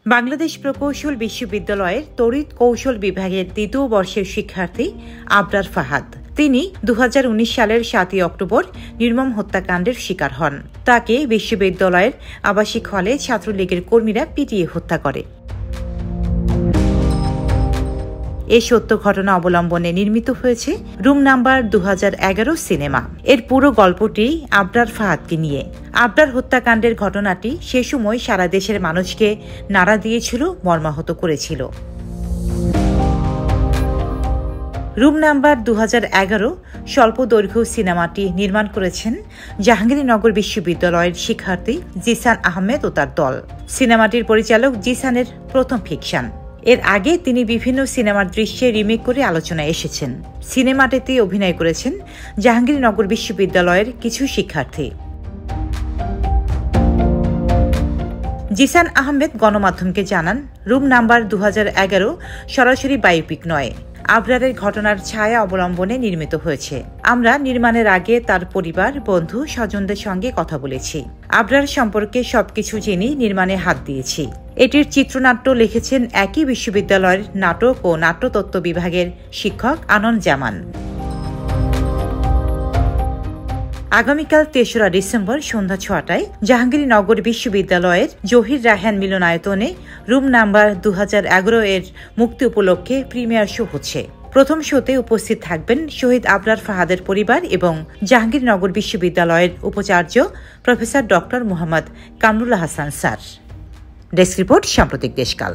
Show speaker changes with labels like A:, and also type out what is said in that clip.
A: বাংলাদেশ প্রকৌশল বিশ্ববিদ্যালয়ের তড়িৎ কৌশল বিভাগের দ্বিতীয় বর্ষের শিক্ষার্থী আবরার ফাহাদ। তিনি 2019 সালের 7 অক্টোবর নির্মম হত্যাকাণ্ডের শিকার হন। তাকে বিশ্ববিদ্যালয়ের আবাসিক হলে ছাত্রলীগের কর্মীরা পিটিয়ে হত্যা করে। এই সত্য ঘটনা অবলম্বনে নির্মিত হয়েছে রুম নাম্বার 2011 সিনেমা। এর পুরো গল্পটি আবরার ফাহাদকে নিয়ে। আবরার হত্যাকাণ্ডের ঘটনাটি সে সময় সারা দেশের মানুষকে নাড়া দিয়েছিল, মর্মাহত করেছিল। রুম নাম্বার 2011 স্বল্প দৈর্ঘ্য সিনেমাটি নির্মাণ করেছেন জাহাঙ্গীরনগর বিশ্ববিদ্যালয়ের শিক্ষার্থী জিসান আহমেদ ও তার দল। সিনেমাটির পরিচালক জিসানের প্রথম ফিকশন। এর আগে তিনি বিভিন্ন সিনেমার দৃশ্যে রিমেক করে আলোচনায় এসেছেন। সিনেমাটিতে অভিনয় করেছেন জাহাঙ্গীরনগর বিশ্ববিদ্যালয়ের কিছু শিক্ষার্থী। জিসান আহমেদ গণমাধ্যমকে জানান, রুম নাম্বার 2011 সরাসরি বায়োপিক নয়, আবরারের ঘটনার ছায়া অবলম্বনে নির্মিত হয়েছে। আমরা নির্মাণের আগে তার পরিবার, বন্ধু, স্বজনদের সঙ্গে কথা বলেছি। আবরার সম্পর্কে সবকিছু জেনে নির্মাণে হাত দিয়েছি। এটির চিত্রনাট্য লিখেছেন একই বিশ্ববিদ্যালয়ের নাটক ও নাট্যতত্ত্ব বিভাগের শিক্ষক আনন্দ জামান। আগামীকাল 3রা ডিসেম্বর সন্ধ্যা 6টায় জাহাঙ্গীরনগর বিশ্ববিদ্যালয়ের জহির রায়হান মিলনায়তনে রুম নাম্বার 2011 এর মুক্তি উপলক্ষে প্রিমিয়ার শো হচ্ছে। প্রথম শোতে উপস্থিত থাকবেন শহীদ আবরার ফাহাদের পরিবার এবং জাহাঙ্গীরনগর বিশ্ববিদ্যালয়ের উপাচার্য professor doctor Mohammad Kamrul Hasan sir. Desk report, সাম্প্রতিক দেশকাল।